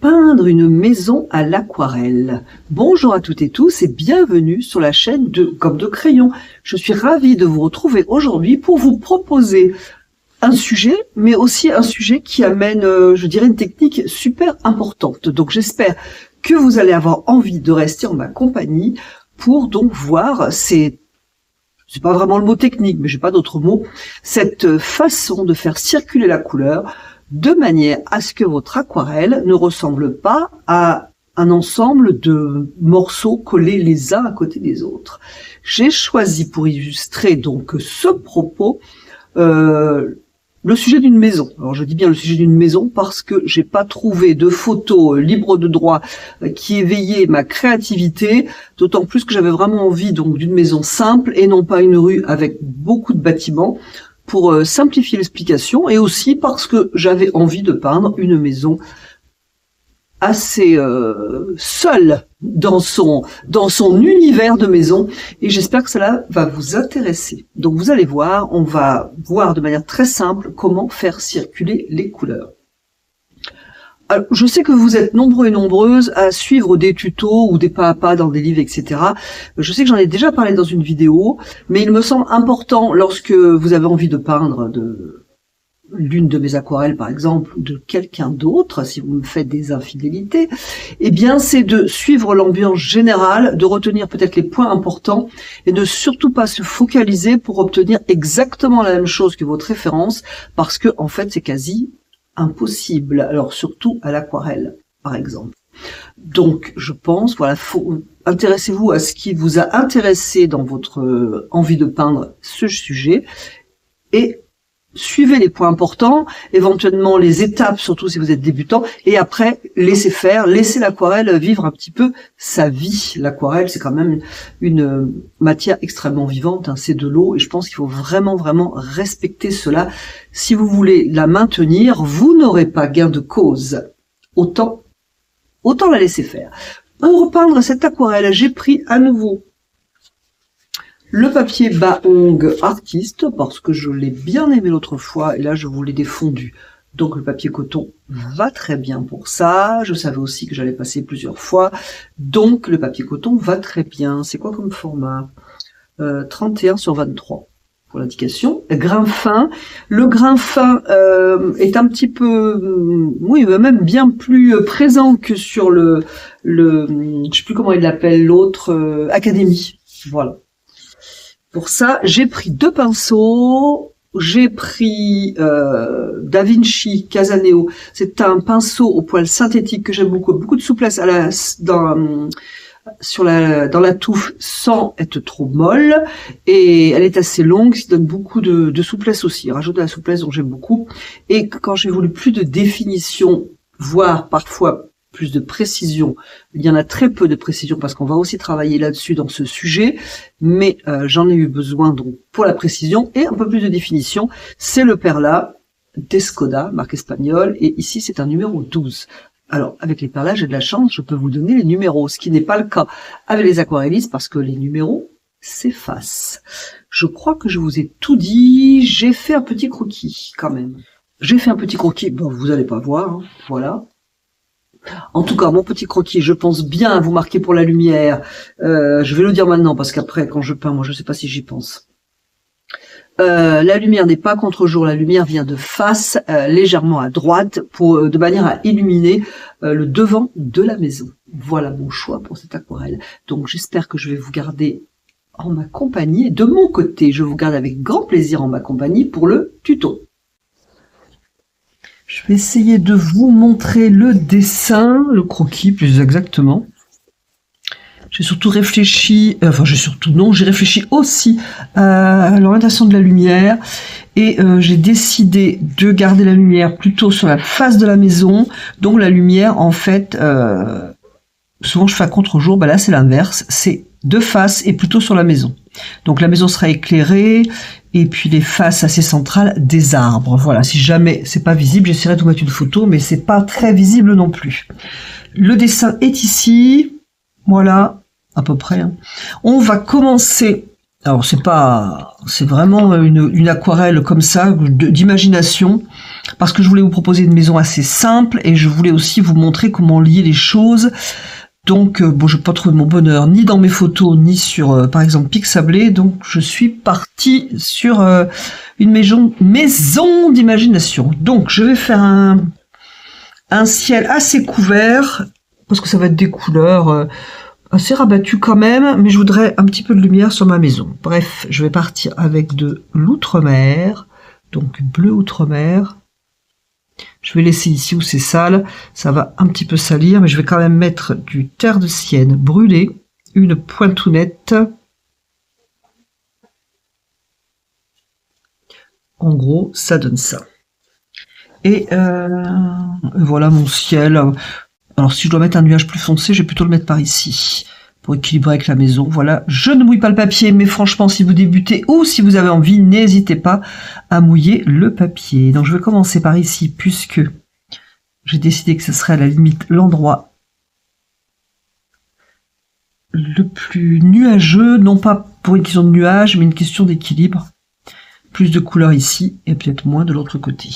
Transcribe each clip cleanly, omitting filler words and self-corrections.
Peindre une maison à l'aquarelle. Bonjour à toutes et tous et bienvenue sur la chaîne de Gomme de Crayon. Je suis ravie de vous retrouver aujourd'hui pour vous proposer un sujet, mais aussi un sujet qui amène, je dirais, une technique super importante. Donc j'espère que vous allez avoir envie de rester en ma compagnie pour donc voir c'est pas vraiment le mot technique, mais j'ai pas d'autre mot, cette façon de faire circuler la couleur de manière à ce que votre aquarelle ne ressemble pas à un ensemble de morceaux collés les uns à côté des autres. J'ai choisi pour illustrer donc ce propos le sujet d'une maison. Alors je dis bien le sujet d'une maison parce que j'ai pas trouvé de photos libres de droit qui éveillaient ma créativité, d'autant plus que j'avais vraiment envie donc d'une maison simple et non pas une rue avec beaucoup de bâtiments, pour simplifier l'explication, et aussi parce que j'avais envie de peindre une maison assez seule dans son univers de maison, et j'espère que cela va vous intéresser. Donc vous allez voir, on va voir de manière très simple comment faire circuler les couleurs. Alors, je sais que vous êtes nombreux et nombreuses à suivre des tutos ou des pas à pas dans des livres, etc. Je sais que j'en ai déjà parlé dans une vidéo, mais il me semble important, lorsque vous avez envie de peindre l'une de mes aquarelles, par exemple, ou de quelqu'un d'autre, si vous me faites des infidélités, eh bien, c'est de suivre l'ambiance générale, de retenir peut-être les points importants, et de surtout pas se focaliser pour obtenir exactement la même chose que votre référence, parce que, en fait, c'est quasi impossible, alors surtout à l'aquarelle, par exemple. Donc, je pense, voilà, intéressez-vous à ce qui vous a intéressé dans votre envie de peindre ce sujet, et suivez les points importants, éventuellement les étapes, surtout si vous êtes débutant, et après, laissez faire, laissez l'aquarelle vivre un petit peu sa vie. L'aquarelle, c'est quand même une matière extrêmement vivante, hein, c'est de l'eau, et je pense qu'il faut vraiment, vraiment respecter cela. Si vous voulez la maintenir, vous n'aurez pas gain de cause. Autant la laisser faire. Pour repeindre cette aquarelle, j'ai pris à nouveau le papier Bahong Artiste, parce que je l'ai bien aimé l'autre fois, et là je vous l'ai défondu. Donc le papier coton va très bien pour ça. Je savais aussi que j'allais passer plusieurs fois, donc le papier coton va très bien. C'est quoi comme format 31/23 pour l'indication. Grain fin. Le grain fin est un petit peu, oui, même bien plus présent que sur le je sais plus comment il l'appelle, l'autre, Académie. Voilà. Pour ça, j'ai pris deux pinceaux, j'ai pris Da Vinci Casaneo. C'est un pinceau au poil synthétique que j'aime beaucoup de souplesse dans la touffe sans être trop molle, et elle est assez longue, ce qui donne beaucoup de souplesse aussi. Elle rajoute de la souplesse, dont j'aime beaucoup. Et quand j'ai voulu plus de définition, voire parfois plus de précision, il y en a très peu de précision parce qu'on va aussi travailler là-dessus dans ce sujet, mais j'en ai eu besoin donc pour la précision et un peu plus de définition. C'est le Perla d'Escoda, marque espagnole, et ici c'est un numéro 12. Alors avec les perlas, j'ai de la chance, je peux vous donner les numéros, ce qui n'est pas le cas avec les aquarellistes parce que les numéros s'effacent. Je crois que je vous ai tout dit. J'ai fait un petit croquis quand même. J'ai fait un petit croquis, bon vous allez pas voir, hein, voilà. En tout cas, mon petit croquis, je pense bien vous marquer pour la lumière. Je vais le dire maintenant, parce qu'après, quand je peins, moi, je sais pas si j'y pense. La lumière n'est pas contre-jour, la lumière vient de face, légèrement à droite, de manière à illuminer le devant de la maison. Voilà mon choix pour cette aquarelle. Donc, j'espère que je vais vous garder en ma compagnie. De mon côté, je vous garde avec grand plaisir en ma compagnie pour le tuto. Je vais essayer de vous montrer le dessin, le croquis plus exactement. J'ai surtout réfléchi, j'ai réfléchi aussi à l'orientation de la lumière, et j'ai décidé de garder la lumière plutôt sur la face de la maison. Donc la lumière, en fait, souvent je fais à contre-jour, là c'est l'inverse, c'est de face et plutôt sur la maison. Donc la maison sera éclairée, et puis les faces assez centrales des arbres. Voilà, si jamais c'est pas visible, j'essaierai de vous mettre une photo, mais c'est pas très visible non plus. Le dessin est ici, voilà, à peu près. Hein. On va commencer, alors c'est vraiment une aquarelle comme ça, d'imagination. parce que je voulais vous proposer une maison assez simple et je voulais aussi vous montrer comment lier les choses. Donc, bon, je n'ai pas trouvé mon bonheur ni dans mes photos, ni sur, par exemple, Pixabay. Donc, je suis partie sur une maison d'imagination. Donc, je vais faire un ciel assez couvert, parce que ça va être des couleurs assez rabattues quand même, mais je voudrais un petit peu de lumière sur ma maison. Bref, je vais partir avec de l'outre-mer, donc bleu outre-mer. Je vais laisser ici où c'est sale, ça va un petit peu salir, mais je vais quand même mettre du terre de sienne brûlée, une pointounette. En gros, ça donne ça. Et voilà mon ciel. Alors si je dois mettre un nuage plus foncé, je vais plutôt le mettre par ici, pour équilibrer avec la maison. Voilà, je ne mouille pas le papier, mais franchement, si vous débutez ou si vous avez envie, n'hésitez pas à mouiller le papier. Donc je vais commencer par ici, puisque j'ai décidé que ce serait à la limite l'endroit le plus nuageux, non pas pour une question de nuage, mais une question d'équilibre. Plus de couleurs ici, et peut-être moins de l'autre côté.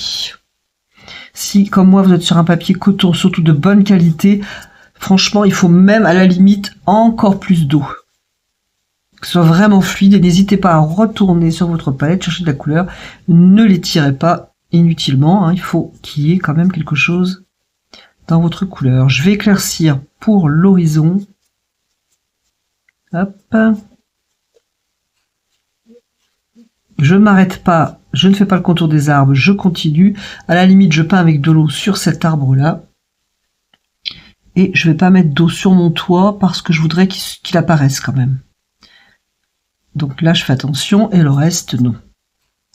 Si, comme moi, vous êtes sur un papier coton, surtout de bonne qualité, franchement, il faut même, à la limite, encore plus d'eau. Que ce soit vraiment fluide, et n'hésitez pas à retourner sur votre palette, chercher de la couleur. Ne les tirez pas inutilement, hein. Il faut qu'il y ait quand même quelque chose dans votre couleur. Je vais éclaircir pour l'horizon. Hop. Je ne m'arrête pas, je ne fais pas le contour des arbres, je continue. À la limite, je peins avec de l'eau sur cet arbre-là. Et je ne vais pas mettre d'eau sur mon toit parce que je voudrais qu'il apparaisse quand même. Donc là, je fais attention et le reste, non.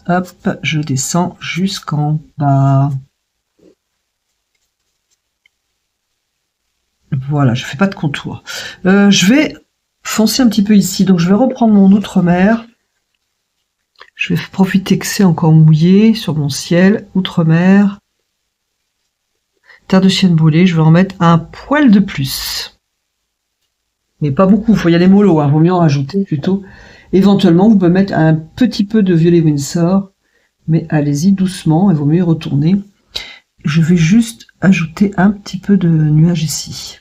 Hop, je descends jusqu'en bas. Voilà, je ne fais pas de contour. Je vais foncer un petit peu ici, donc je vais reprendre mon outre-mer. Je vais profiter que c'est encore mouillé sur mon ciel, outre-mer. Terre de sienne brûlée, je vais en mettre un poil de plus. Mais pas beaucoup, il faut y aller mollo, hein. Vaut mieux en rajouter plutôt. Éventuellement, vous pouvez mettre un petit peu de violet Winsor, mais allez-y doucement, il vaut mieux y retourner. Je vais juste ajouter un petit peu de nuage ici.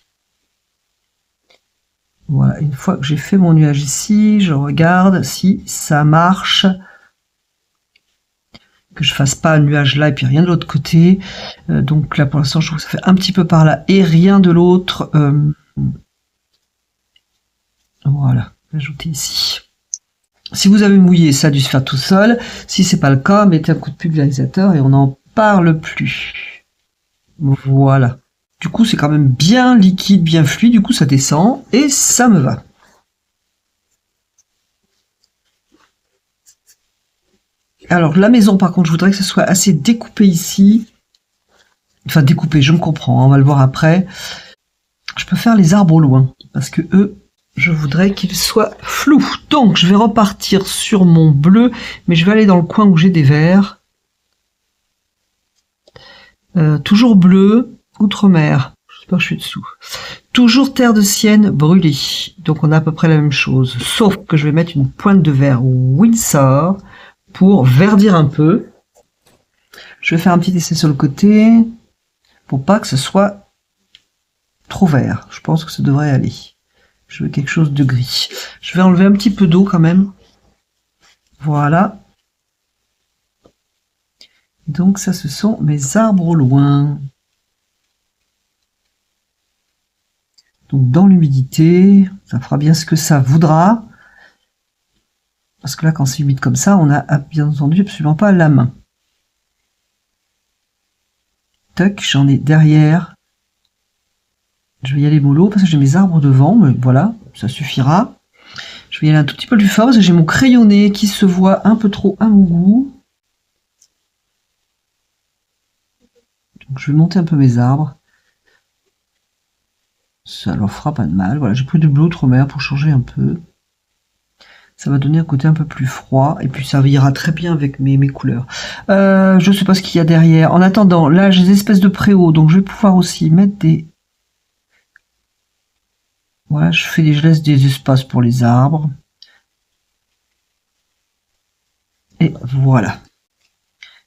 Voilà, une fois que j'ai fait mon nuage ici, je regarde si ça marche. Que je fasse pas un nuage là et puis rien de l'autre côté. Donc là pour l'instant je trouve que ça fait un petit peu par là et rien de l'autre. Voilà, ajouter ici. Si vous avez mouillé, ça a dû se faire tout seul. Si c'est pas le cas, mettez un coup de pulvérisateur et on n'en parle plus. Voilà. Du coup c'est quand même bien liquide, bien fluide, du coup ça descend et ça me va. Alors la maison par contre je voudrais que ce soit assez découpé ici. Enfin découpé, je me comprends, hein, on va le voir après. Je peux faire les arbres au loin, parce que eux, je voudrais qu'ils soient flous. Donc je vais repartir sur mon bleu, mais je vais aller dans le coin où j'ai des verts. Toujours bleu, outre-mer. Je suis dessous. Toujours terre de sienne brûlée. Donc on a à peu près la même chose. Sauf que je vais mettre une pointe de vert Winsor pour verdir un peu. Je vais faire un petit essai sur le côté pour pas que ce soit trop vert. Je pense que ça devrait aller. Je veux quelque chose de gris. Je vais enlever un petit peu d'eau quand même. Voilà. Donc ça, ce sont mes arbres au loin. Donc dans l'humidité, ça fera bien ce que ça voudra. Parce que là, quand c'est humide comme ça, on a bien entendu absolument pas la main. Tac, j'en ai derrière. Je vais y aller mollo parce que j'ai mes arbres devant, mais voilà, ça suffira. Je vais y aller un tout petit peu plus fort parce que j'ai mon crayonné qui se voit un peu trop à mon goût. Donc je vais monter un peu mes arbres. Ça leur fera pas de mal. Voilà, j'ai pris du bleu outre-mer pour changer un peu. Ça va donner un côté un peu plus froid et puis ça ira très bien avec mes couleurs. Je sais pas ce qu'il y a derrière. En attendant, là j'ai des espèces de préaux, donc je vais pouvoir aussi mettre des... Voilà, je laisse des espaces pour les arbres. Et voilà.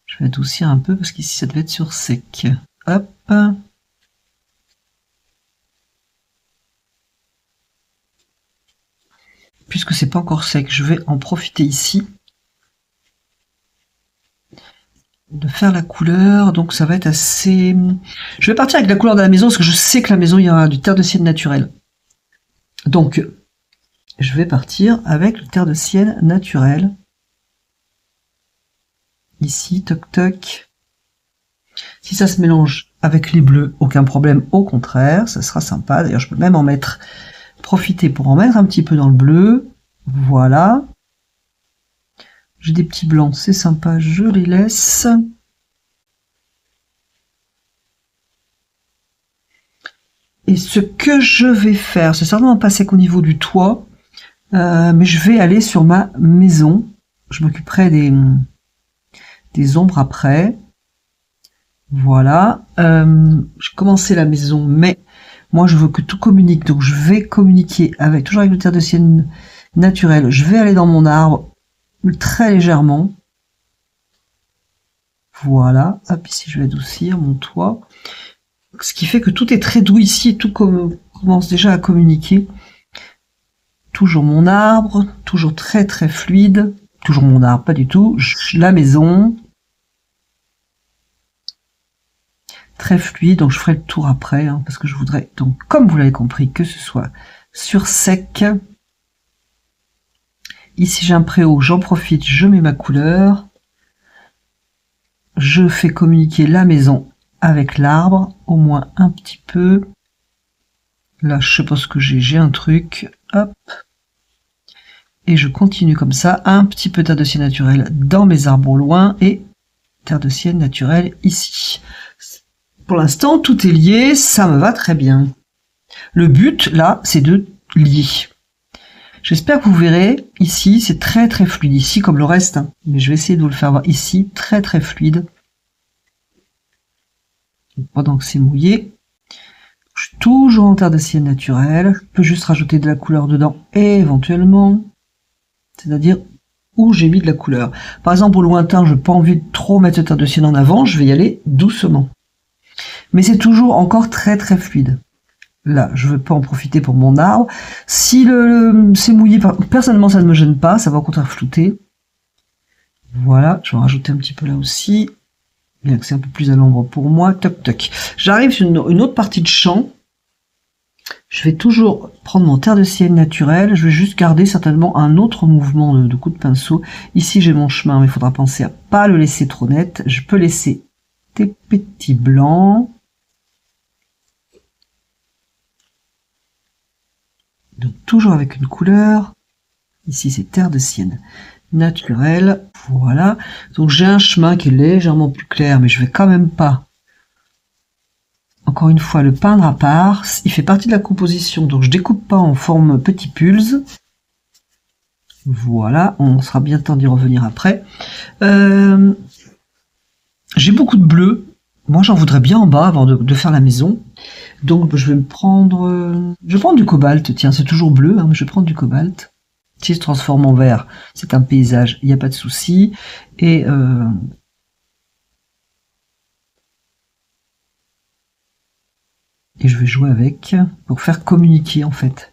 Je Je vais adoucir un peu parce qu'ici ça devait être sur sec. Hop. Puisque c'est pas encore sec, je vais en profiter ici de faire la couleur. Donc ça va être assez... Je vais partir avec la couleur de la maison parce que je sais que la maison, il y aura du terre de sienne naturel. Donc je vais partir avec le terre de sienne naturel. Ici, toc toc. Si ça se mélange avec les bleus, aucun problème, au contraire, ça sera sympa. D'ailleurs, je peux même en mettre, profiter pour en mettre un petit peu dans le bleu. Voilà. J'ai des petits blancs, c'est sympa, je les laisse. Et ce que je vais faire, c'est certainement pas sec au niveau du toit, mais je vais aller sur ma maison. Je m'occuperai des ombres après. Voilà. J'ai commencé la maison, mais moi je veux que tout communique, donc je vais communiquer avec, toujours avec le terre de sienne naturel. Je vais aller dans mon arbre très légèrement. Voilà. Hop, ici je vais adoucir mon toit. Ce qui fait que tout est très doux ici et tout commence déjà à communiquer. Toujours mon arbre, toujours très très fluide. Toujours mon arbre, pas du tout. La maison. Très fluide, donc je ferai le tour après, hein, parce que je voudrais, donc comme vous l'avez compris, que ce soit sur sec. Ici j'ai un préau, j'en profite, je mets ma couleur. Je fais communiquer la maison avec l'arbre, au moins un petit peu. Là, je sais pas ce que j'ai un truc, hop. Et je continue comme ça, un petit peu terre de sienne naturelle dans mes arbres au loin, et terre de sienne naturelle ici. Pour l'instant, tout est lié, ça me va très bien. Le but, là, c'est de lier. J'espère que vous verrez, ici, c'est très très fluide, ici comme le reste, hein. Mais je vais essayer de vous le faire voir ici, très très fluide. Pendant que c'est mouillé, je suis toujours en terre de sienne naturelle, je peux juste rajouter de la couleur dedans, éventuellement, c'est-à-dire où j'ai mis de la couleur. Par exemple, au lointain, je n'ai pas envie de trop mettre de terre de sienne en avant, je vais y aller doucement. Mais c'est toujours encore très très fluide. Là, je ne veux pas en profiter pour mon arbre. Si c'est mouillé, personnellement, ça ne me gêne pas, ça va au contraire flouter. Voilà, je vais en rajouter un petit peu là aussi. Bien que c'est un peu plus à l'ombre pour moi. Toc toc. J'arrive sur une autre partie de champ. Je vais toujours prendre mon terre de sienne naturel. Je vais juste garder certainement un autre mouvement de coup de pinceau. Ici, j'ai mon chemin, mais il faudra penser à pas le laisser trop net. Je peux laisser des petits blancs. Donc toujours avec une couleur. Ici, c'est terre de sienne naturel, voilà. Donc j'ai un chemin qui est légèrement plus clair, mais je vais quand même pas, encore une fois, le peindre à part. Il fait partie de la composition, donc je découpe pas en forme petit pulse. Voilà, on sera bien temps d'y revenir après. J'ai beaucoup de bleu. Moi, j'en voudrais bien en bas avant de faire la maison. Donc je vais me prendre, je vais prendre du cobalt. Tiens, c'est toujours bleu, hein, mais je vais prendre du cobalt. Si se transforme en vert, c'est un paysage, il n'y a pas de souci. Et je vais jouer avec pour faire communiquer en fait.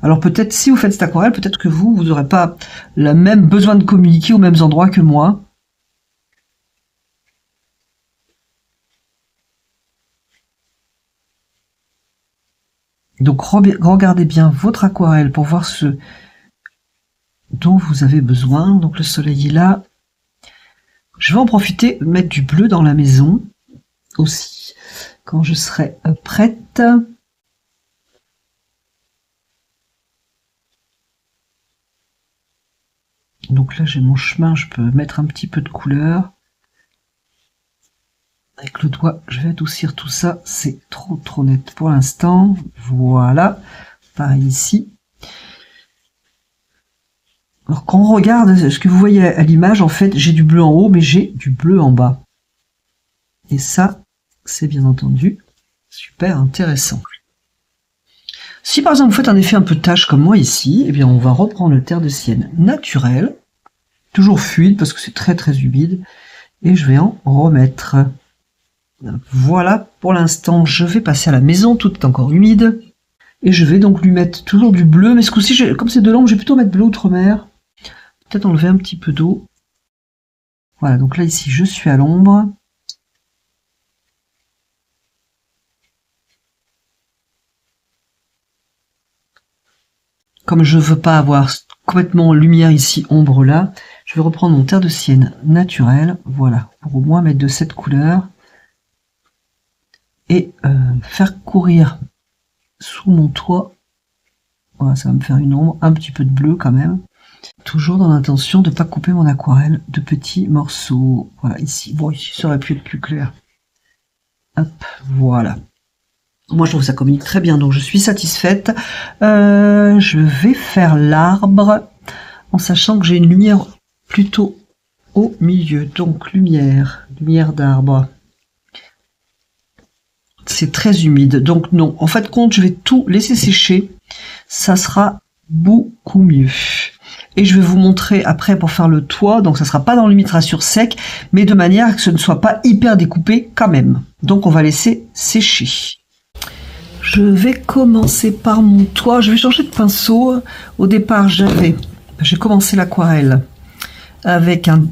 Alors peut-être si vous faites cette aquarelle, peut-être que vous n'aurez pas le même besoin de communiquer aux mêmes endroits que moi. Donc regardez bien votre aquarelle pour voir ce dont vous avez besoin. Donc le soleil est là. Je vais en profiter, mettre du bleu dans la maison aussi, quand je serai prête. Donc là j'ai mon chemin, je peux mettre un petit peu de couleur. Avec le doigt, je vais adoucir tout ça, c'est trop net pour l'instant. Voilà, pareil ici. Alors quand on regarde ce que vous voyez à l'image, en fait, j'ai du bleu en haut, mais j'ai du bleu en bas. Et ça, c'est bien entendu super intéressant. Si par exemple vous faites un effet un peu tache comme moi ici, eh bien on va reprendre le terre de sienne naturel, toujours fluide parce que c'est très humide. Et je vais en remettre. Voilà, pour l'instant, je vais passer à la maison, tout est encore humide. Et je vais donc lui mettre toujours du bleu, mais ce coup-ci, comme c'est de l'ombre, je vais plutôt mettre bleu outre-mer. Peut-être enlever un petit peu d'eau. Voilà, donc là, ici, je suis à l'ombre. Comme je veux pas avoir complètement lumière ici, ombre là, je vais reprendre mon terre de sienne naturel, voilà, pour au moins mettre de cette couleur. Et faire courir sous mon toit. Voilà, ça va me faire une ombre, un petit peu de bleu quand même. Toujours dans l'intention de ne pas couper mon aquarelle de petits morceaux. Voilà, ici. Bon, ici, ça aurait pu être plus clair. Hop, voilà. Moi, je trouve que ça communique très bien, donc je suis satisfaite. Je vais faire l'arbre, en sachant que j'ai une lumière plutôt au milieu. Donc, lumière d'arbre. C'est très humide, donc non. En fait, compte, je vais tout laisser sécher. Ça sera beaucoup mieux. Et je vais vous montrer après pour faire le toit. Donc, ça sera pas dans l'humitrasure sec, mais de manière que ce ne soit pas hyper découpé quand même. Donc, on va laisser sécher. Je vais commencer par mon toit. Je vais changer de pinceau. Au départ, j'ai commencé l'aquarelle avec un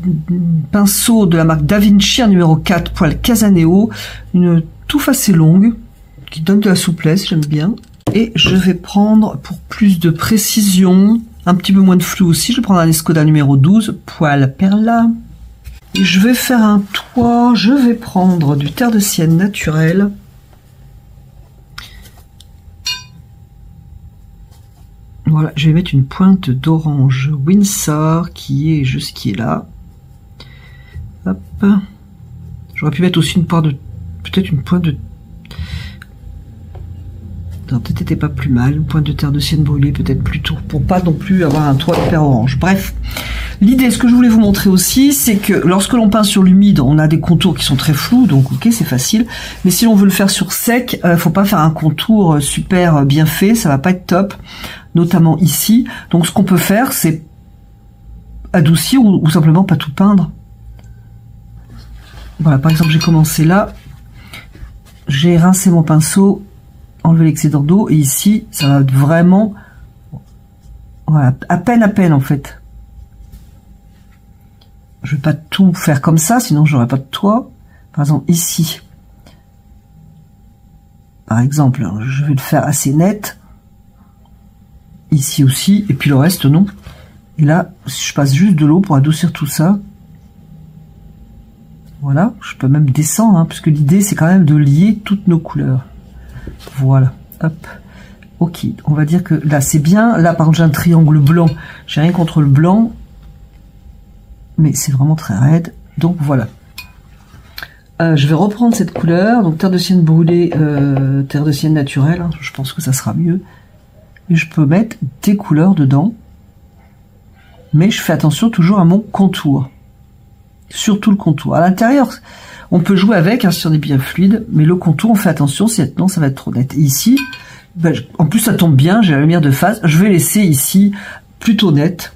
pinceau de la marque Da Vinci, un numéro 4, poil Casaneo, une touffe assez longue, qui donne de la souplesse, j'aime bien. Et je vais prendre, pour plus de précision, un petit peu moins de flou aussi, je vais prendre un Escoda numéro 12, poil Perla. Et je vais faire un toit, je vais prendre du terre de sienne naturel. Voilà, je vais mettre une pointe d'orange Winsor qui est juste qui est là. Hop. J'aurais pu mettre aussi une pointe de... Peut-être une pointe de... Non, peut-être n'était pas plus mal. Une pointe de terre de sienne brûlée, peut-être plutôt, pour pas non plus avoir un toit hyper orange. Bref. L'idée, ce que je voulais vous montrer aussi, c'est que lorsque l'on peint sur l'humide, on a des contours qui sont très flous, donc ok, c'est facile. Mais si l'on veut le faire sur sec, faut pas faire un contour super bien fait, ça va pas être top, notamment ici. Donc ce qu'on peut faire, c'est adoucir ou simplement pas tout peindre. Voilà, par exemple, j'ai commencé là, j'ai rincé mon pinceau, enlevé l'excédent d'eau, et ici, ça va être vraiment, voilà, à peine en fait. Je vais pas tout faire comme ça, sinon j'aurais pas de toit. Par exemple, ici. Par exemple, je vais le faire assez net. Ici aussi, et puis le reste, non. Et là, je passe juste de l'eau pour adoucir tout ça. Voilà, je peux même descendre, hein, puisque l'idée, c'est quand même de lier toutes nos couleurs. Voilà, hop. Ok, on va dire que là, c'est bien. Là, par exemple, j'ai un triangle blanc. J'ai rien contre le blanc. Mais c'est vraiment très raide, donc voilà. Je vais reprendre cette couleur, donc terre de sienne brûlée, terre de sienne naturelle, hein, je pense que ça sera mieux. Et je peux mettre des couleurs dedans, mais je fais attention toujours à mon contour. Surtout le contour. À l'intérieur, on peut jouer avec, hein, si on est bien fluide, mais le contour, on fait attention, sinon ça va être trop net. Et ici, ben, en plus ça tombe bien, j'ai la lumière de face, je vais laisser ici plutôt net.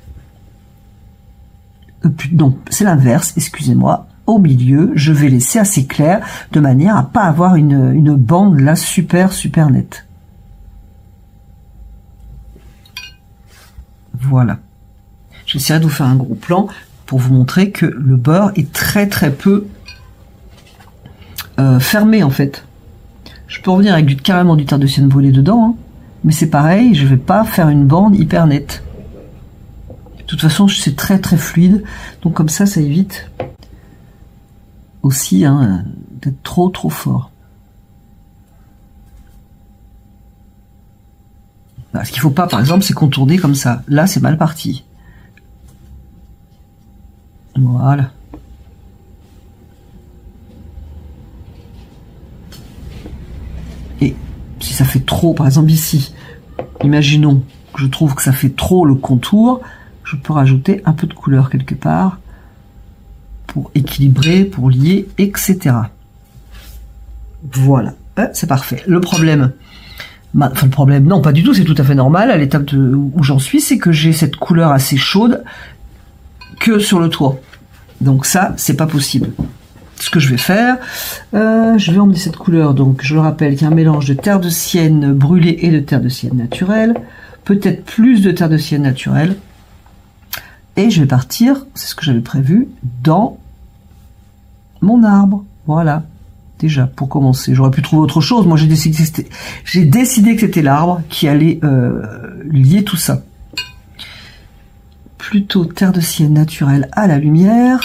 Non, c'est l'inverse, excusez-moi. Au milieu, je vais laisser assez clair, de manière à pas avoir une bande là super nette. Voilà. J'essaierai de vous faire un gros plan pour vous montrer que le beurre est très peu fermé en fait. Je peux revenir avec carrément du terre de sienne brûlée dedans, hein, mais c'est pareil, je vais pas faire une bande hyper nette. De toute façon, c'est très fluide, donc comme ça évite aussi hein, d'être trop fort. Voilà, ce qu'il faut pas, par exemple, c'est contourner comme ça. Là, c'est mal parti. Voilà. Et si ça fait trop, par exemple ici, imaginons que je trouve que ça fait trop le contour, je peux rajouter un peu de couleur quelque part pour équilibrer, pour lier, etc. Voilà, c'est parfait. Le problème, non, pas du tout, c'est tout à fait normal. À l'étape où j'en suis, c'est que j'ai cette couleur assez chaude que sur le toit. Donc ça, c'est pas possible. Ce que je vais faire, je vais emmener cette couleur. Donc je le rappelle qu'il y a un mélange de terre de sienne brûlée et de terre de sienne naturelle. Peut-être plus de terre de sienne naturelle. Et je vais partir, c'est ce que j'avais prévu, dans mon arbre. Voilà. Déjà, pour commencer. J'aurais pu trouver autre chose. Moi, j'ai décidé que c'était l'arbre qui allait lier tout ça. Plutôt terre de sienne naturelle à la lumière.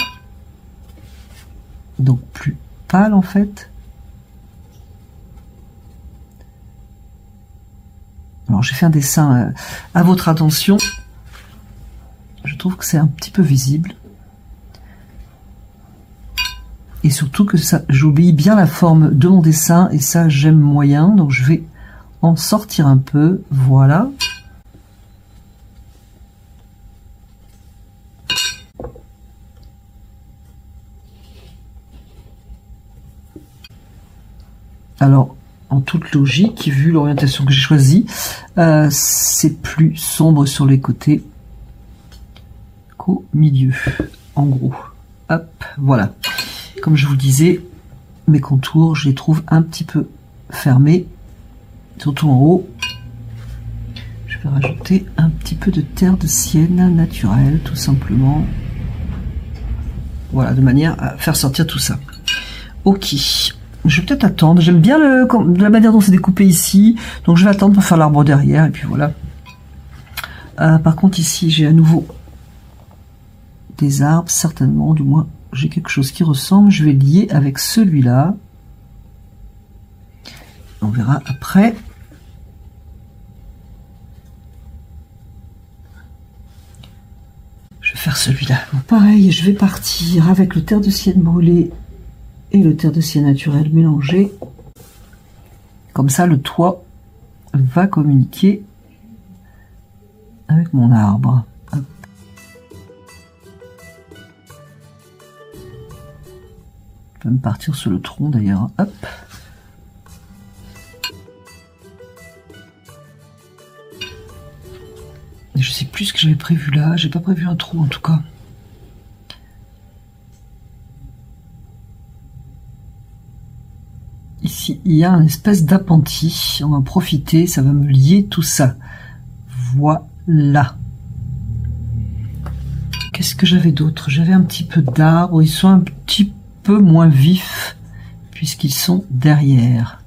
Donc plus pâle en fait. Alors j'ai fait un dessin à votre attention. Je trouve que c'est un petit peu visible. Et surtout que ça, j'obéis bien la forme de mon dessin et ça j'aime moyen. Donc je vais en sortir un peu. Voilà. Alors, en toute logique, vu l'orientation que j'ai choisie, c'est plus sombre sur les côtés qu'au milieu, en gros. Hop, voilà. Comme je vous disais, mes contours, je les trouve un petit peu fermés, surtout en haut. Je vais rajouter un petit peu de terre de sienne naturelle, tout simplement. Voilà, de manière à faire sortir tout ça. Ok. Je vais peut-être attendre. J'aime bien la manière dont c'est découpé ici. Donc je vais attendre pour faire l'arbre derrière. Et puis voilà. Par contre ici j'ai à nouveau des arbres. Certainement. Du moins j'ai quelque chose qui ressemble. Je vais lier avec celui-là. On verra après. Je vais faire celui-là. Bon, pareil, je vais partir avec le terre de sienne brûlée et le terre de sienne naturel mélangé. Comme ça, le toit va communiquer avec mon arbre. Hop. Je peux même partir sur le tronc d'ailleurs. Hop. Et je sais plus ce que j'avais prévu là. J'ai pas prévu un trou en tout cas. Ici, il y a une espèce d'appentis. On va en profiter, ça va me lier tout ça. Voilà. Qu'est-ce que j'avais d'autre? J'avais un petit peu d'arbres. Ils sont un petit peu moins vifs puisqu'ils sont derrière.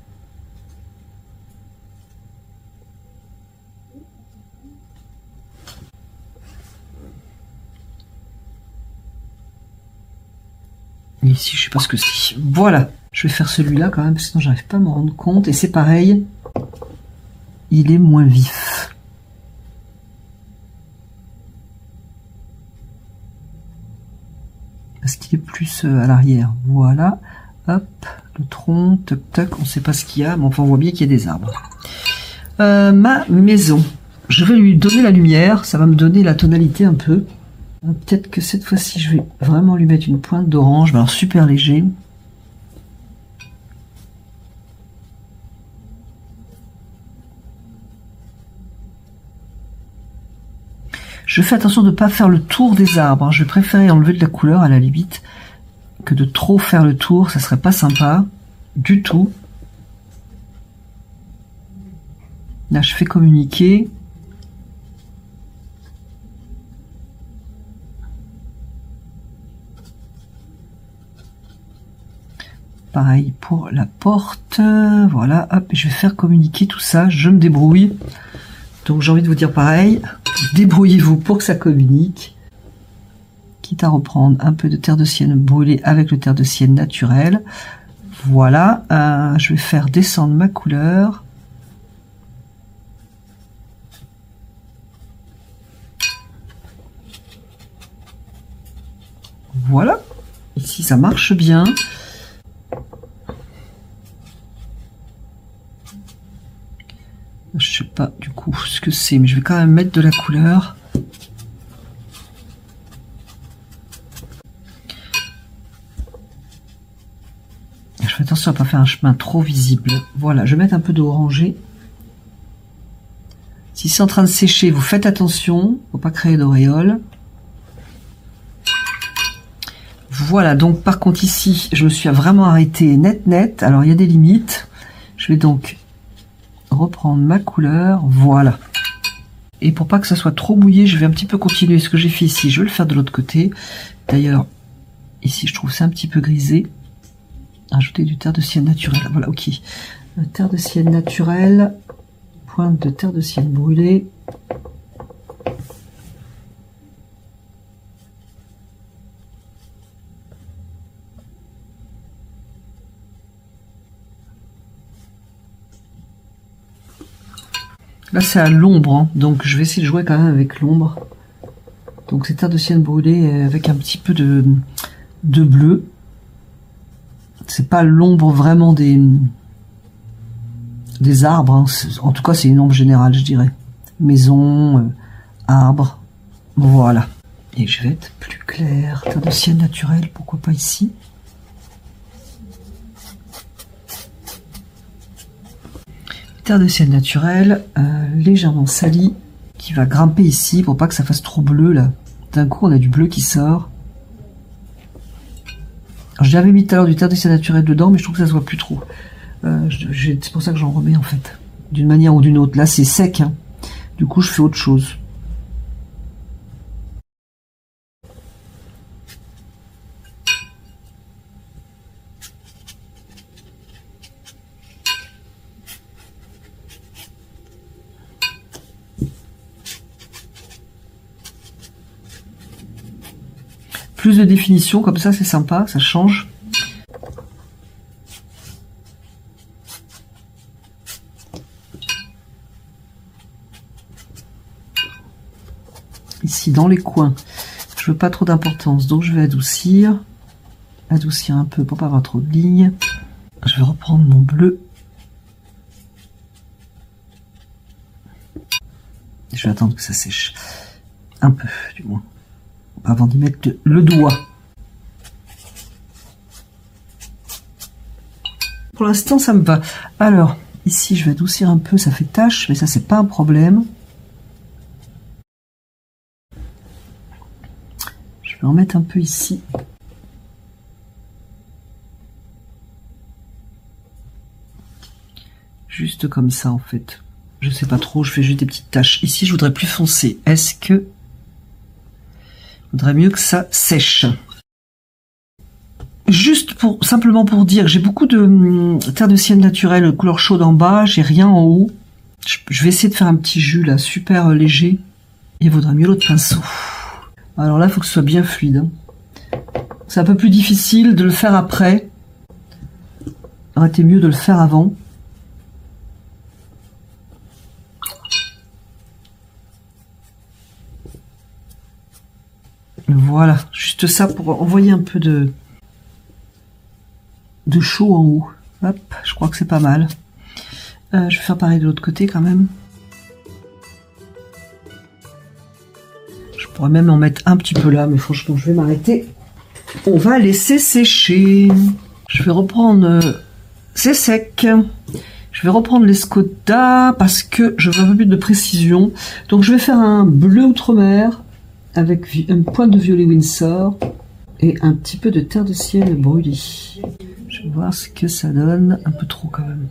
Et ici, je sais pas ce que c'est. Voilà. Je vais faire celui-là quand même, parce que sinon j'arrive pas à me rendre compte. Et c'est pareil, il est moins vif. Parce qu'il est plus à l'arrière. Voilà. Hop, le tronc, toc toc, on sait pas ce qu'il y a, mais enfin on voit bien qu'il y a des arbres. Ma maison. Je vais lui donner la lumière, ça va me donner la tonalité un peu. Peut-être que cette fois-ci je vais vraiment lui mettre une pointe d'orange, alors super léger. Je fais attention de ne pas faire le tour des arbres. Hein. Je vais préférer enlever de la couleur à la limite que de trop faire le tour. Ça serait pas sympa du tout. Là, je fais communiquer. Pareil pour la porte. Voilà, hop, je vais faire communiquer tout ça. Je me débrouille. Donc j'ai envie de vous dire pareil. Débrouillez-vous pour que ça communique. Quitte à reprendre un peu de terre de sienne brûlée avec le terre de sienne naturel. Voilà. Je vais faire descendre ma couleur. Voilà. Ici ça marche bien. Je sais pas du coup ce que c'est, mais je vais quand même mettre de la couleur. Je fais attention à ne pas faire un chemin trop visible. Voilà, je vais mettre un peu d'orangé. Si c'est en train de sécher, vous faites attention, faut pas créer d'auréole. Voilà, donc par contre ici, je me suis vraiment arrêtée net. Alors il y a des limites. Je vais donc reprendre ma couleur. Voilà. Et pour pas que ça soit trop mouillé, je vais un petit peu continuer ce que j'ai fait ici. Je vais le faire de l'autre côté. D'ailleurs, ici je trouve ça un petit peu grisé. Ajouter du terre de sienne naturel. Voilà, ok. Terre de sienne naturelle. Pointe de terre de sienne brûlée. Là c'est à l'ombre, hein, donc je vais essayer de jouer quand même avec l'ombre. Donc c'est terre de sienne brûlée avec un petit peu de bleu. C'est pas l'ombre vraiment des arbres, hein. En tout cas c'est une ombre générale je dirais. Maison, arbre, voilà. Et je vais être plus clair, terre de sienne naturelle, pourquoi pas ici. Terre de sienne naturelle, légèrement salie, qui va grimper ici pour pas que ça fasse trop bleu là. D'un coup on a du bleu qui sort. J'avais mis tout à l'heure du terre de sienne naturelle dedans, mais je trouve que ça se voit plus trop. C'est pour ça que j'en remets en fait, d'une manière ou d'une autre. Là c'est sec, hein. Du coup je fais autre chose. Plus de définition, comme ça c'est sympa, ça change. Ici dans les coins, je veux pas trop d'importance, donc je vais adoucir un peu pour pas avoir trop de lignes. Je vais reprendre mon bleu. Je vais attendre que ça sèche un peu du moins, avant d'y mettre le doigt. Pour l'instant ça me va. Alors ici je vais adoucir un peu, ça fait tache, mais ça c'est pas un problème. Je vais en mettre un peu ici. Juste comme ça en fait. Je sais pas trop, je fais juste des petites taches. Ici je voudrais plus foncé. Est-ce que je voudrais mieux que ça sèche? Juste simplement pour dire, j'ai beaucoup de terre de sienne naturelle couleur chaude en bas, j'ai rien en haut. Je vais essayer de faire un petit jus là, super léger. Il vaudrait mieux l'autre pinceau. Alors là, il faut que ce soit bien fluide, hein. C'est un peu plus difficile de le faire après. Il aurait été mieux de le faire avant. Voilà, juste ça pour envoyer un peu de chaud en haut. Hop, je crois que c'est pas mal. Je vais faire pareil de l'autre côté quand même. Je pourrais même en mettre un petit peu là, mais franchement je vais m'arrêter. On va laisser sécher. Je vais reprendre... c'est sec. Je vais reprendre l'Escoda parce que je veux un peu plus de précision. Donc je vais faire un bleu outre-mer avec une pointe de violet Winsor et un petit peu de terre de sienne brûlée. Je vais voir ce que ça donne. Un peu trop quand même.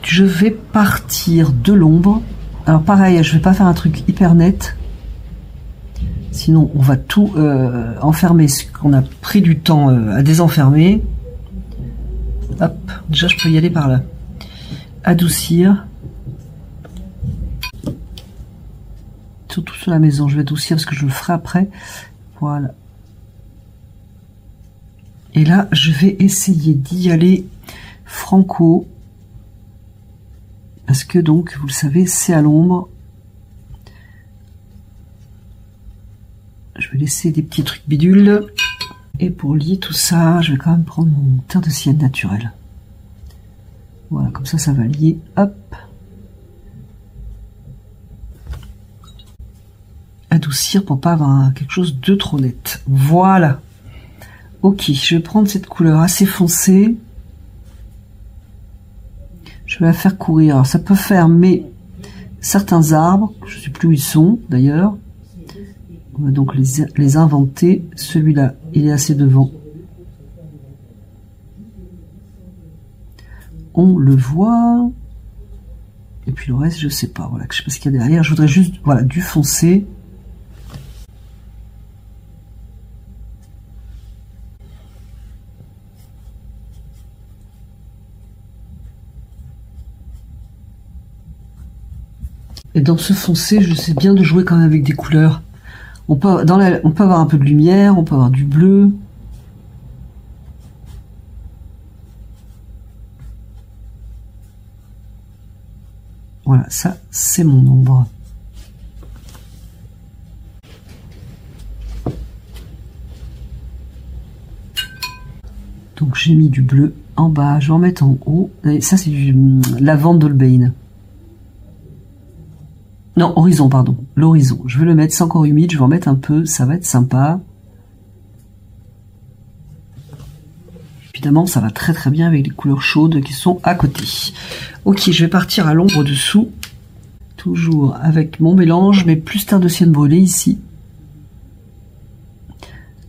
Je vais partir de l'ombre. Alors pareil, je vais pas faire un truc hyper net. Sinon, on va tout enfermer, ce qu'on a pris du temps à désenfermer. Hop, déjà je peux y aller par là. Adoucir. Surtout sur la maison, je vais adoucir parce que je le ferai après. Voilà. Et là, je vais essayer d'y aller franco. Parce que donc, vous le savez, c'est à l'ombre. Je vais laisser des petits trucs bidules. Et pour lier tout ça, je vais quand même prendre mon terre de sienne naturelle. Voilà, comme ça, ça va lier. Hop. Adoucir pour pas avoir quelque chose de trop net. Voilà. Ok, je vais prendre cette couleur assez foncée. Je vais la faire courir. Alors, ça peut faire certains arbres. Je ne sais plus où ils sont d'ailleurs. On va donc les inventer. Celui-là, il est assez devant. On le voit. Et puis le reste, je sais pas. Voilà, je sais pas ce qu'il y a derrière. Je voudrais juste, voilà, du foncé. Et dans ce foncé, je sais bien de jouer quand même avec des couleurs. On peut avoir un peu de lumière, on peut avoir du bleu. Voilà, ça, c'est mon ombre. Donc j'ai mis du bleu en bas, je vais en mettre en haut. Et ça, c'est du lavande d'Holbein. Non, horizon, pardon. L'horizon. Je vais le mettre, c'est encore humide, je vais en mettre un peu, ça va être sympa. Évidemment, ça va très très bien avec les couleurs chaudes qui sont à côté. Ok, je vais partir à l'ombre dessous. Toujours avec mon mélange, mais plus terre de sienne brûlée ici.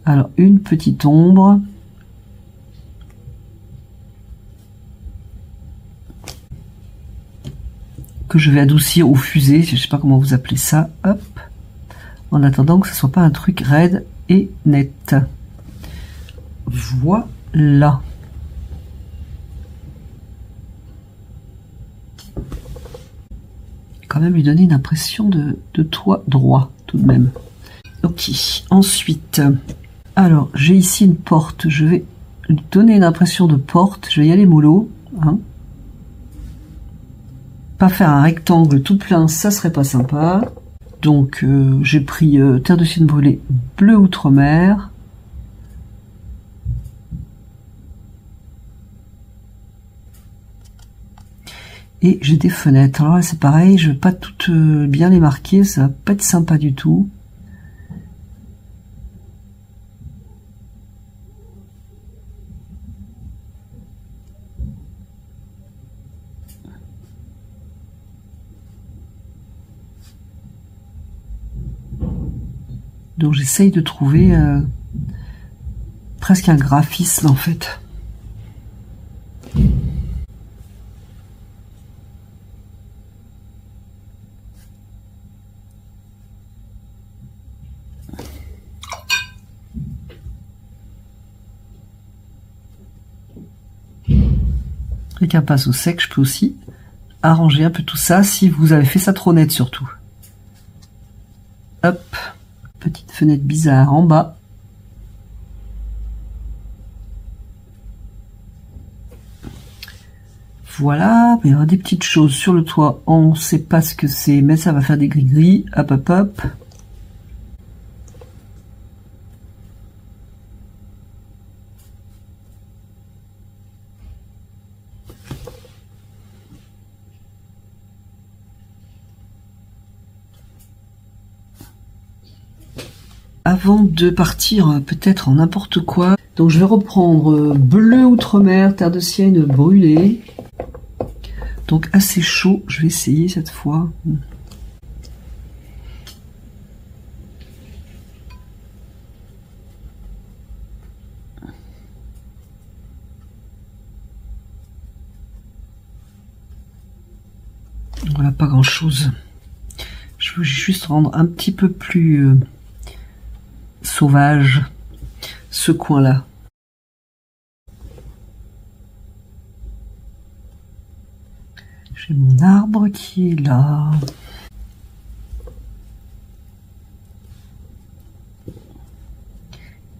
Alors, une petite ombre. Que je vais adoucir ou fuser, je ne sais pas comment vous appelez ça. Hop. En attendant que ce soit pas un truc raide et net. Voilà. Quand même lui donner une impression de toit droit tout de même. Ok. Ensuite, alors j'ai ici une porte. Je vais lui donner une impression de porte. Je vais y aller mollo. Hein. Pas faire un rectangle tout plein, ça serait pas sympa. Donc j'ai pris terre de sienne brûlée bleu outre-mer. Et j'ai des fenêtres. Alors là c'est pareil, je vais pas toutes bien les marquer, ça va pas être sympa du tout. Donc j'essaye de trouver presque un graphisme en fait. Et qu'un passe au sec, je peux aussi arranger un peu tout ça si vous avez fait ça trop net surtout. Hop. Petite fenêtre bizarre en bas. Voilà, il y aura des petites choses sur le toit, on ne sait pas ce que c'est, mais ça va faire des gris-gris. Hop, hop, hop. Avant de partir peut-être en n'importe quoi, donc je vais reprendre bleu outre-mer, terre de sienne brûlée. Donc assez chaud, je vais essayer cette fois. Voilà, pas grand chose. Je veux juste rendre un petit peu plus sauvage ce coin-là. J'ai mon arbre qui est là.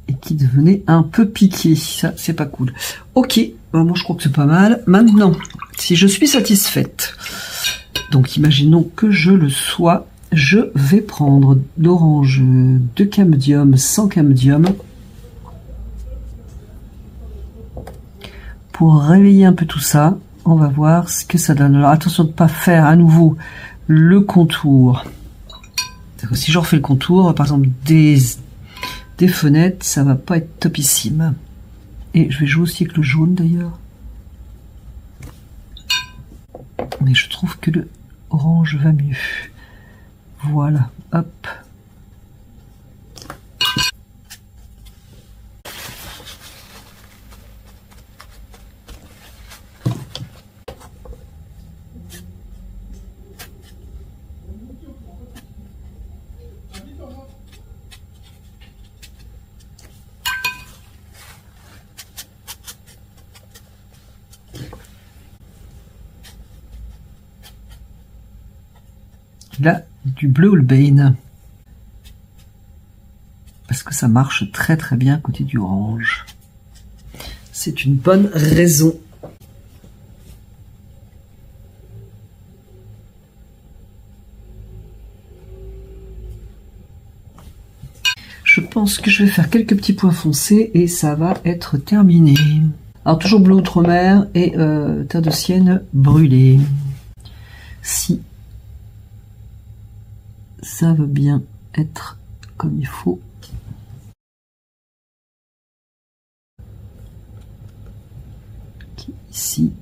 Et qui devenait un peu piqué. Ça, c'est pas cool. Ok, moi je crois que c'est pas mal. Maintenant, si je suis satisfaite, donc imaginons que je le sois, je vais prendre l'orange de Camdium sans Camdium pour réveiller un peu tout ça. On va voir ce que ça donne. Alors attention de ne pas faire à nouveau le contour. Si je refais le contour, par exemple des fenêtres, ça va pas être topissime. Et je vais jouer aussi avec le jaune d'ailleurs. Mais je trouve que le orange va mieux. Voilà, hop. Là, du bleu Holbein. Parce que ça marche très très bien à côté du orange. C'est une bonne raison. Je pense que je vais faire quelques petits points foncés et ça va être terminé. Alors toujours bleu outre-mer et terre de sienne brûlée. Si ça veut bien être comme il faut. Ici.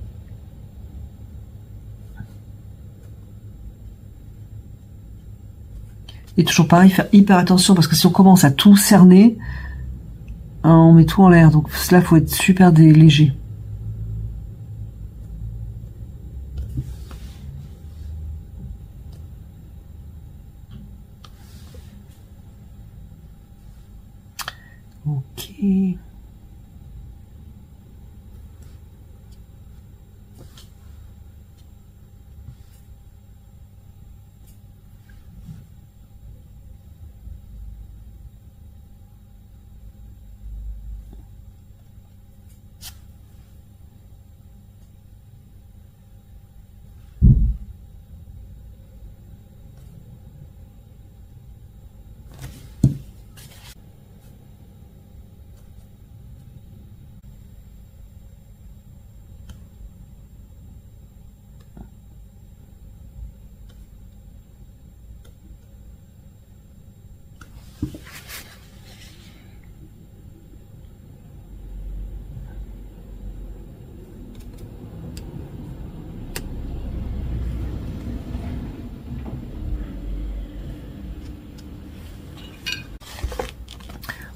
Et toujours pareil, faire hyper attention parce que si on commence à tout cerner, on met tout en l'air. Donc là, il faut être super léger. Ok.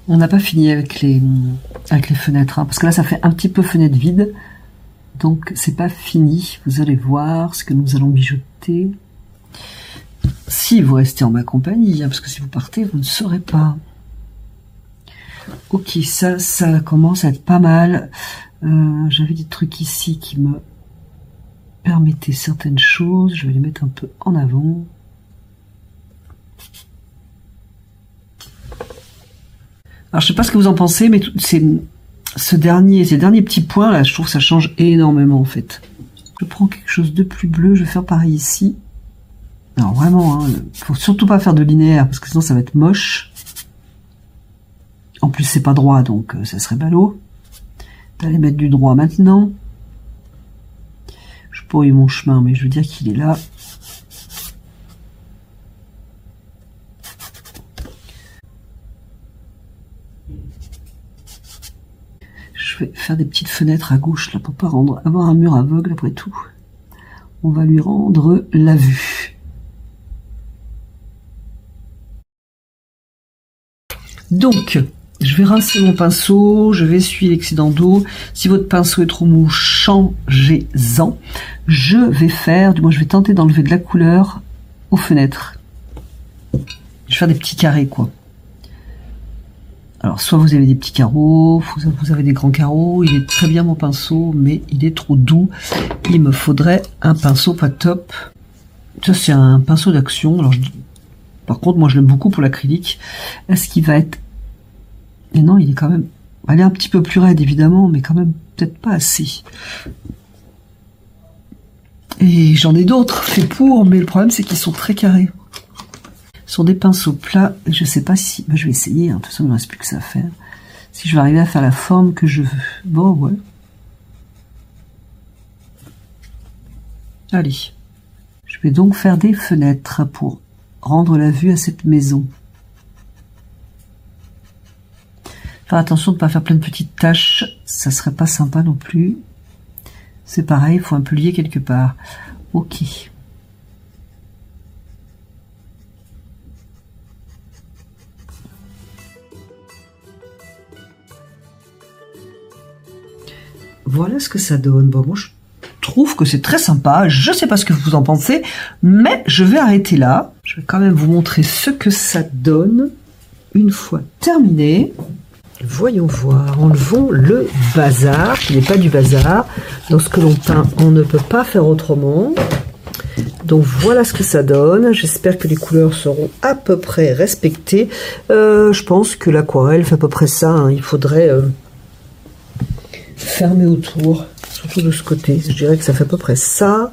On n'a pas fini avec les fenêtres, hein, parce que là ça fait un petit peu fenêtre vide, donc c'est pas fini. Vous allez voir ce que nous allons bijoter. Si vous restez en ma compagnie, hein, parce que si vous partez, vous ne saurez pas. Ok, ça commence à être pas mal. J'avais des trucs ici qui me permettaient certaines choses. Je vais les mettre un peu en avant. Alors je sais pas ce que vous en pensez, mais ces derniers petits points là, je trouve que ça change énormément en fait. Je prends quelque chose de plus bleu, je vais faire pareil ici. Alors vraiment, hein, faut surtout pas faire de linéaire parce que sinon ça va être moche. En plus c'est pas droit donc ça serait ballot. D'aller mettre du droit maintenant. Je pourrais mon chemin, mais je veux dire qu'il est là. Je vais faire des petites fenêtres à gauche là pour pas avoir un mur aveugle après tout. On va lui rendre la vue. Donc, je vais rincer mon pinceau, je vais essuyer l'excédent d'eau. Si votre pinceau est trop mou, changez-en. Je vais tenter d'enlever de la couleur aux fenêtres. Je vais faire des petits carrés quoi. Alors, soit vous avez des petits carreaux, vous avez des grands carreaux, il est très bien mon pinceau, mais il est trop doux. Il me faudrait un pinceau pas top. Ça, c'est un pinceau d'action. Alors, par contre, moi, je l'aime beaucoup pour l'acrylique. Est-ce qu'il va être... Et non, il est quand même... Elle est un petit peu plus raide, évidemment, mais quand même peut-être pas assez. Et j'en ai d'autres faits pour, mais le problème, c'est qu'ils sont très carrés. Ce sont des pinceaux plats, je sais pas si... je vais essayer, hein. De toute façon il ne me reste plus que ça à faire. Si je vais arriver à faire la forme que je veux. Bon, ouais. Allez. Je vais donc faire des fenêtres pour rendre la vue à cette maison. Faire attention de ne pas faire plein de petites taches, ça serait pas sympa non plus. C'est pareil, il faut un peu lier quelque part. Ok. Voilà ce que ça donne. Bon, moi, je trouve que c'est très sympa. Je sais pas ce que vous en pensez, mais je vais arrêter là. Je vais quand même vous montrer ce que ça donne une fois terminé. Voyons voir. Enlevons le bazar, qui n'est pas du bazar. Dans ce que l'on peint, on ne peut pas faire autrement. Donc voilà ce que ça donne. J'espère que les couleurs seront à peu près respectées. Je pense que l'aquarelle fait à peu près ça, hein. Il faudrait fermer autour, surtout de ce côté. Je dirais que ça fait à peu près ça.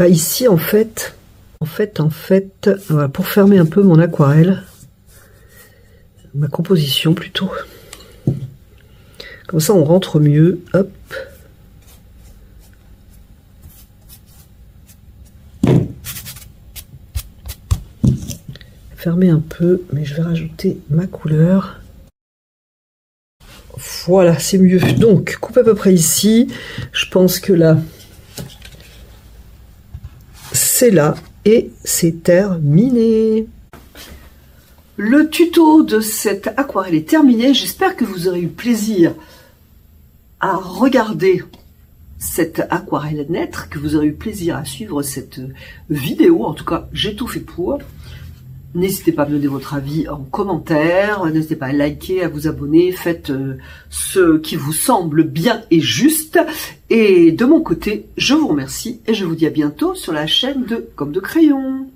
Ici, en fait, voilà, pour fermer un peu mon aquarelle, ma composition plutôt. Comme ça, on rentre mieux. Hop. Fermer un peu, mais je vais rajouter ma couleur. Voilà, c'est mieux. Donc, coupe à peu près ici. Je pense que là, c'est là et c'est terminé. Le tuto de cette aquarelle est terminé. J'espère que vous aurez eu plaisir à regarder cette aquarelle naître, que vous aurez eu plaisir à suivre cette vidéo. En tout cas, j'ai tout fait pour. N'hésitez pas à me donner votre avis en commentaire, n'hésitez pas à liker, à vous abonner, faites ce qui vous semble bien et juste. Et de mon côté, je vous remercie et je vous dis à bientôt sur la chaîne de Gomme de Crayon.